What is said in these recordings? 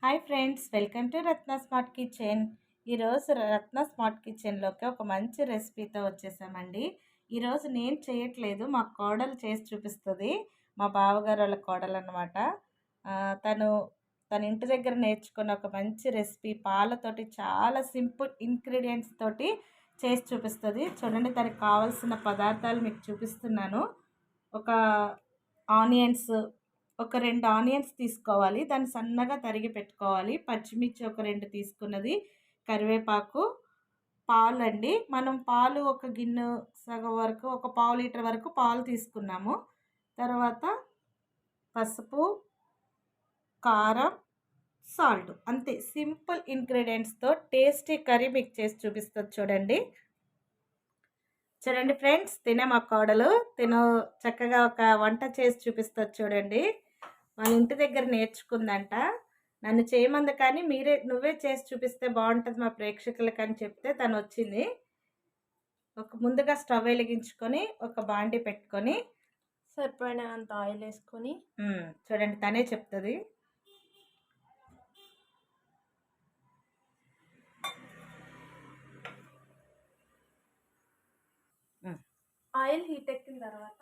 Hi friends, welcome to Ratna smart kitchen. ఈరోజు రత్న smart కిచెన్లోకి ఒక మంచి రెసిపీతో వచ్చేసామండి. ఈరోజు నేను చేయట్లేదు, మా కోడలు చేసి చూపిస్తుంది. మా బావగారు వాళ్ళ కోడలు అనమాట. తను తన ఇంటి దగ్గర నేర్చుకున్న ఒక మంచి రెసిపీ పాలతోటి చాలా సింపుల్ ఇంగ్రీడియంట్స్ తోటి చేసి చూపిస్తుంది. చూడండి, దానికి కావాల్సిన పదార్థాలు మీకు చూపిస్తున్నాను. ఒక ఆనియన్స్, ఒక 2 ఆనియన్స్ తీసుకోవాలి. దాన్ని సన్నగా తరిగి పెట్టుకోవాలి. పచ్చిమిర్చి ఒక 2 తీసుకున్నది, కరివేపాకు, పాలండి. మనం పాలు ఒక గిన్నె సగం వరకు, ఒక పావు లీటర్ వరకు పాలు తీసుకున్నాము. తర్వాత పసుపు, కారం, సాల్ట్, అంతే. సింపుల్ ఇంగ్రీడియంట్స్తో టేస్టీ కర్రీ మీకు చేసి చూపిస్తుంది. చూడండి ఫ్రెండ్స్, తినే మా కోడలు తిను చక్కగా ఒక వంట చేసి చూపిస్తుంది. చూడండి, వాళ్ళ ఇంటి దగ్గర నేర్చుకుందంట. నన్ను చేయమంది, కానీ నువ్వే చేసి చూపిస్తే బాగుంటుంది మా ప్రేక్షకులకు అని చెప్తే తను వచ్చింది. ముందుగా స్టవ్ వెలిగించుకొని ఒక బాండి పెట్టుకొని సరిపోయినంత ఆయిల్ వేసుకొని, చూడండి తనే చెప్తుంది. ఆయిల్ హీట్ ఎక్కిన తర్వాత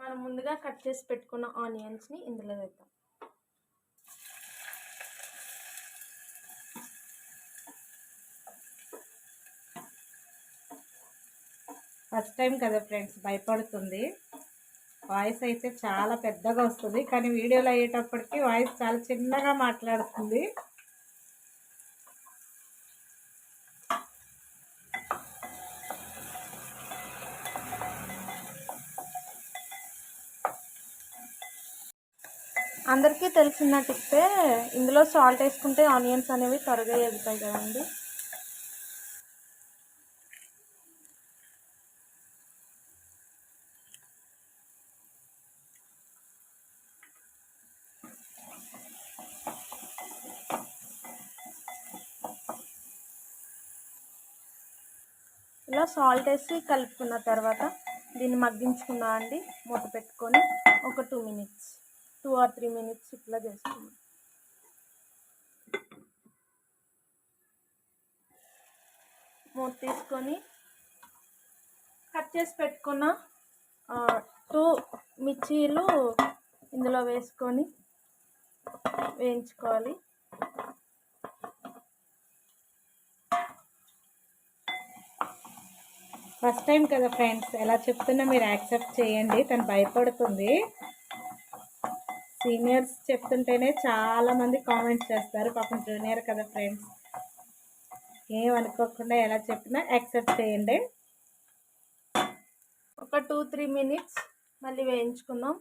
మనం ముందుగా కట్ చేసి పెట్టుకున్న ఆనియన్స్ని ఇందులో వేద్దాం. ఫస్ట్ టైం కదా ఫ్రెండ్స్, భయపడుతుంది. వాయిస్ అయితే చాలా పెద్దగా వస్తుంది, కానీ వీడియోలో అయ్యేటప్పటికి వాయిస్ చాలా చిన్నగా మాట్లాడుతుంది. అందరికీ తెలిసిన టిప్పే, ఇందులో సాల్ట్ వేసుకుంటే ఆనియన్స్ అనేవి త్వరగా ఎగుతాయి కదండి. ఇలా సాల్ట్ వేసి కలుపుకున్న తర్వాత దీన్ని మగ్గించుకున్నా అండి. మూత పెట్టుకొని ఒక 2 మినిట్స్, 2 or 3 మినిట్స్ ఇట్లా చేసుకున్నాం. మూత తీసుకొని కట్ చేసి పెట్టుకున్న 2 మిర్చీలు ఇందులో వేసుకొని వేయించుకోవాలి. ఫస్ట్ టైం కదా ఫ్రెండ్స్, ఎలా చెప్తున్నా మీరు యాక్సెప్ట్ చేయండి. తను భయపడుతుంది. సీనియర్స్ చెప్తుంటేనే చాలామంది కామెంట్స్ చేస్తారు. పాపం జూనియర్ కదా ఫ్రెండ్స్, ఏమనుకోకుండా ఎలా చెప్పినా యాక్సెప్ట్ చేయండి. ఒక 2-3 మినిట్స్ మళ్ళీ వేయించుకుందాం.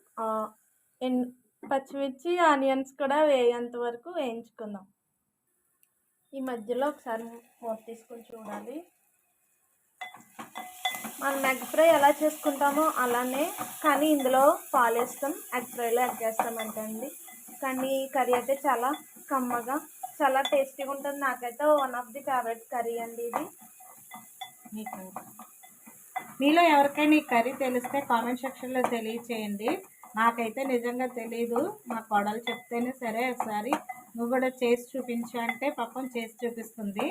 పచ్చిమిర్చి, ఆనియన్స్ కూడా వేయేంత వరకు వేయించుకుందాం. ఈ మధ్యలో ఒకసారి మూత తీసుకొని చూడాలి. మనం ఎగ్ ఫ్రై ఎలా చేసుకుంటామో అలానే, కానీ ఇందులో పాలు వేస్తాం. ఎగ్ ఫ్రైలో ఎగ్ వేస్తామంటే అండి. కానీ కర్రీ అయితే చాలా కమ్మగా, చాలా టేస్టీగా ఉంటుంది. నాకైతే one of the favourite curry అండి ఇది. మీలో ఎవరికైనా ఈ కర్రీ తెలిస్తే కామెంట్ సెక్షన్లో తెలియచేయండి. నాకైతే నిజంగా తెలీదు. మా కోడలు చెప్తేనే సరే ఒకసారి నువ్వు కూడా చేసి చూపించు అంటే పాపం చేసి చూపిస్తుంది.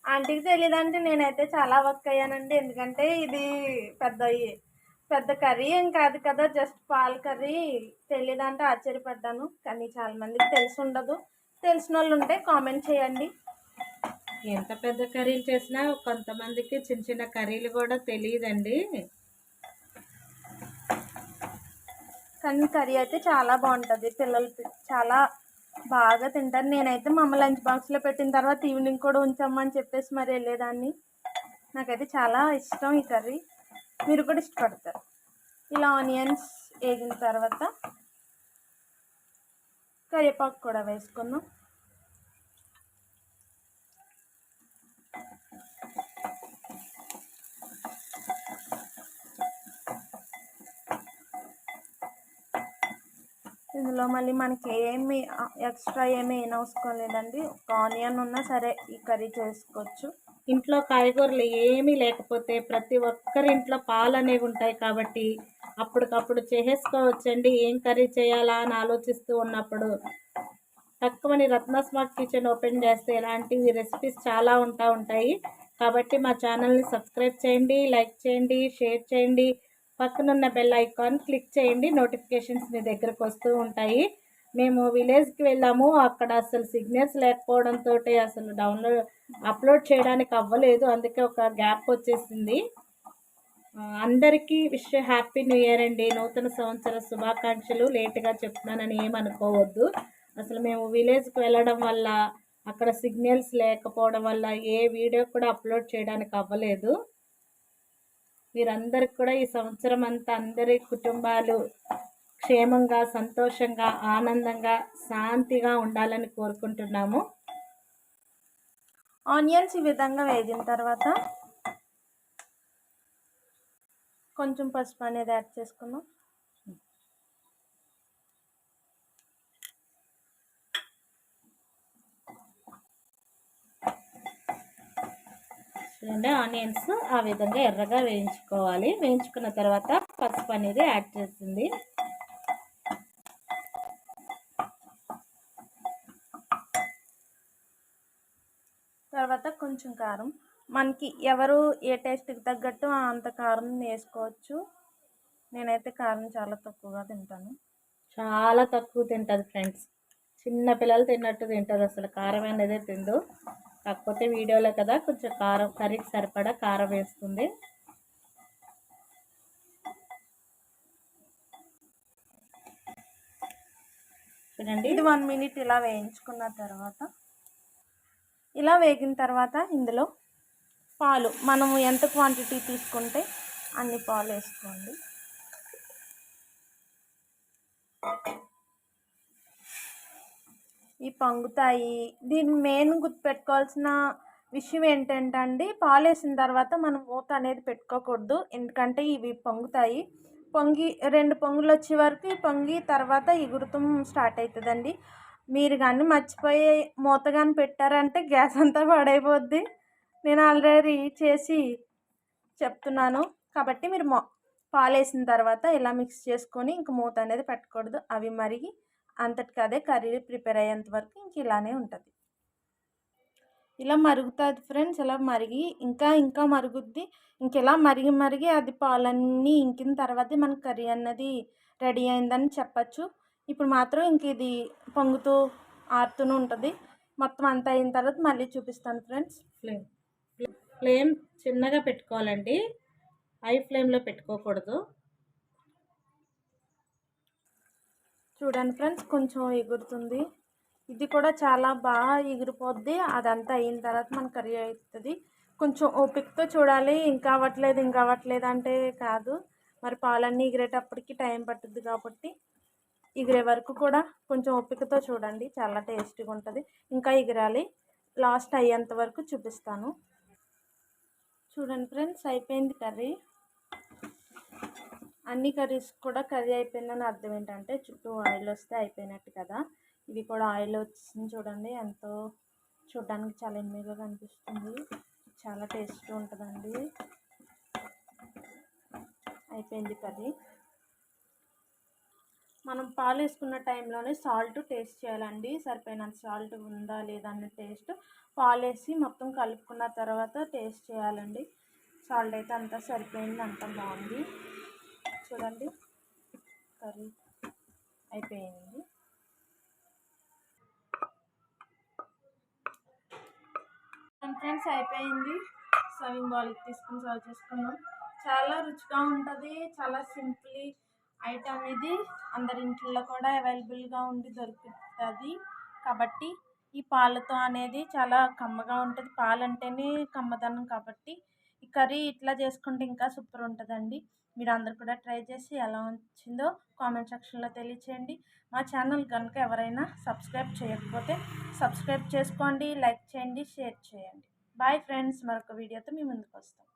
ఆంటీకి తెలియదంటే నేనైతే చాలా వర్క్ అయ్యానండి. ఎందుకంటే ఇది పెద్ద కర్రీ ఏం కాదు కదా, జస్ట్ పాల కర్రీ. తెలియదంటే ఆశ్చర్యపడ్డాను, కానీ చాలా మందికి తెలిసి ఉండదు. తెలిసిన వాళ్ళు ఉంటే కామెంట్ చేయండి. ఎంత పెద్ద కర్రీలు చేసినా కొంతమందికి చిన్న చిన్న కర్రీలు కూడా తెలియదండి. కానీ కర్రీ అయితే చాలా బాగుంటుంది. పిల్లలు చాలా బాగా తింటారు. నేనైతే మా అమ్మ లంచ్ బాక్స్లో పెట్టిన తర్వాత ఈవినింగ్ కూడా ఉంచమ్మని చెప్పేసి మరి వెళ్ళేదాన్ని. నాకైతే చాలా ఇష్టం ఈ కర్రీ. మీరు కూడా ఇష్టపడతారు. ఇలా ఆనియన్స్ వేగిన తర్వాత కరివేపాకు కూడా వేసుకుందాం. ఇందులో మళ్ళీ మనకి ఏమి ఎక్స్ట్రా ఏమీ వేయనవసరం. ఒక ఆనియన్ ఉన్నా సరే ఈ కర్రీ చేసుకోవచ్చు. ఇంట్లో కాయగూరలు ఏమీ లేకపోతే ప్రతి ఒక్కరి ఇంట్లో పాలు అనేవి ఉంటాయి కాబట్టి అప్పటికప్పుడు చేసేసుకోవచ్చండి. ఏం కర్రీ చేయాలా అని ఆలోచిస్తూ ఉన్నప్పుడు తక్కువని రత్న స్మార్ట్ కిచెన్ ఓపెన్ చేస్తే ఇలాంటివి రెసిపీస్ చాలా ఉంటాయి. కాబట్టి మా ఛానల్ని సబ్స్క్రైబ్ చేయండి, లైక్ చేయండి, షేర్ చేయండి. పక్కనున్న బెల్ ఐకాన్ క్లిక్ చేయండి, నోటిఫికేషన్స్ మీ దగ్గరకు వస్తూ ఉంటాయి. మేము విలేజ్కి వెళ్ళాము, అక్కడ అసలు సిగ్నల్స్ లేకపోవడంతో అసలు అప్లోడ్ చేయడానికి అవ్వలేదు. అందుకే ఒక గ్యాప్ వచ్చేసింది. అందరికీ హ్యాపీ న్యూ ఇయర్ అండి. నూతన సంవత్సర శుభాకాంక్షలు. లేట్గా చెప్తున్నానని ఏమనుకోవద్దు. అసలు మేము విలేజ్కి వెళ్ళడం వల్ల అక్కడ సిగ్నల్స్ లేకపోవడం వల్ల ఏ వీడియో కూడా అప్లోడ్ చేయడానికి అవ్వలేదు. మీరందరికి కూడా ఈ సంవత్సరం అంతా అందరి కుటుంబాలు క్షేమంగా, సంతోషంగా, ఆనందంగా, శాంతిగా ఉండాలని కోరుకుంటున్నాము. ఆనియన్స్ ఈ విధంగా వేగిన తర్వాత కొంచెం పసుపు అనేది యాడ్ చేసుకుందాం. చూడండి, ఆనియన్స్ ఆ విధంగా ఎర్రగా వేయించుకోవాలి. వేయించుకున్న తర్వాత పసుపు అనేది యాడ్ చేస్తుంది. తర్వాత కొంచెం కారం, మనకి ఎవరు ఏ టేస్ట్కి తగ్గట్టు అంత కారం వేసుకోవచ్చు. నేనైతే కారం చాలా తక్కువగా తింటాను. చాలా తక్కువ తింటుంది ఫ్రెండ్స్. చిన్న పిల్లలు తిన్నట్టు తింటుంది, అసలు కారం అనేది తిందు. కాకపోతే వీడియోలో కదా కొంచెం కారం, కర్రీకి సరిపడా కారం వేస్తుంది. చూడండి, ఇది 1 మినిట్ ఇలా వేయించుకున్న తర్వాత, ఇలా వేగిన తర్వాత ఇందులో పాలు, మనము ఎంత క్వాంటిటీ తీసుకుంటే అన్ని పాలు వేసుకోండి. ఈ పొంగుతాయి. దీన్ని మెయిన్ గుర్తుపెట్టుకోవాల్సిన విషయం ఏంటంటే అండి, పాలు వేసిన తర్వాత మనం మూత అనేది పెట్టుకోకూడదు. ఎందుకంటే ఇవి పొంగుతాయి. పొంగి 2 పొంగులు వచ్చే వరకు పొంగి తర్వాత ఎగురుతం స్టార్ట్ అవుతుందండి. మీరు కానీ మర్చిపోయి మూత కానీ పెట్టారంటే గ్యాస్ అంతా పాడైపోద్ది. నేను ఆల్రెడీ చేసి చెప్తున్నాను. కాబట్టి మీరు పాలు వేసిన తర్వాత ఇలా మిక్స్ చేసుకొని ఇంక మూత అనేది పెట్టకూడదు. అవి మరిగి అంతటికి అదే కర్రీ ప్రిపేర్ అయ్యేంత వరకు ఇంక ఇలానే ఉంటుంది. ఇలా మరుగుతుంది ఫ్రెండ్స్. ఇలా మరిగి ఇంకా మరుగుద్ది. ఇంక ఇలా మరిగి అది పాలన్నీ ఇంకిన తర్వాత మన కర్రీ అన్నది రెడీ అయిందని చెప్పచ్చు. ఇప్పుడు మాత్రం ఇంక ఇది పొంగుతూ ఆరుతూనే ఉంటుంది. మొత్తం అంతా అయిన తర్వాత మళ్ళీ చూపిస్తాను ఫ్రెండ్స్. ఫ్లేమ్ చిన్నగా పెట్టుకోవాలండి, హై ఫ్లేమ్లో పెట్టుకోకూడదు. చూడండి ఫ్రెండ్స్, కొంచెం ఎగురుతుంది. ఇది కూడా చాలా బాగా ఎగిరిపోద్ది. అదంతా అయిన తర్వాత మన కర్రీ అవుతుంది. కొంచెం ఓపికతో చూడాలి. ఇంకా అవ్వట్లేదు అంటే కాదు. మరి పాలన్నీ ఎగిరేటప్పటికి టైం పట్టుద్ది. కాబట్టి ఎగిరే వరకు కూడా కొంచెం ఓపికతో చూడండి. చాలా టేస్టీగా ఉంటుంది. ఇంకా ఎగిరాలి. లాస్ట్ అయ్యేంత వరకు చూపిస్తాను. చూడండి ఫ్రెండ్స్, అయిపోయింది కర్రీ. అన్ని కర్రీస్ కూడా కర్రీ అయిపోయిందని అర్థం ఏంటంటే చుట్టూ ఆయిల్ వస్తే అయిపోయినట్టు కదా. ఇది కూడా ఆయిల్ వచ్చింది చూడండి. ఎంతో చూడడానికి చాలా ఎమ్మీగా కనిపిస్తుంది. చాలా టేస్ట్గా ఉంటుందండి. అయిపోయింది కర్రీ. మనం పాలు వేసుకున్న టైంలోనే సాల్ట్ టేస్ట్ చేయాలండి. సరిపోయినంత సాల్ట్ ఉందా లేదా అన్న టేస్ట్ పాలు వేసి మొత్తం కలుపుకున్న తర్వాత టేస్ట్ చేయాలండి. సాల్ట్ అయితే అంతా సరిపోయింది, అంతా బాగుంది. చూడండి, కర్రీ అయిపోయింది. ఫ్రెండ్స్, అయిపోయింది. సర్వింగ్ బౌల్కి తీసుకుని సర్వ్ చేసుకున్నాం. చాలా రుచిగా ఉంటుంది. చాలా సింపుల్ ఐటమ్ ఇది. అందరి ఇంట్లో కూడా అవైలబుల్గా ఉండి దొరుకుతుంది. కాబట్టి ఈ పాలతో అనేది చాలా కమ్మగా ఉంటుంది. పాలు అంటేనే కమ్మదనం. కాబట్టి ఈ కర్రీ ఇట్లా చేసుకుంటే ఇంకా సూపర్ ఉంటుందండి. మీరు అందరు కూడా ట్రై చేసి ఎలా వచ్చిందో కామెంట్ సెక్షన్లో తెలియచేయండి. మా ఛానల్ కనుక ఎవరైనా సబ్స్క్రైబ్ చేయకపోతే సబ్స్క్రైబ్ చేసుకోండి, లైక్ చేయండి, షేర్ చేయండి. బాయ్ ఫ్రెండ్స్, మరొక వీడియోతో మీ ముందుకు వస్తాం.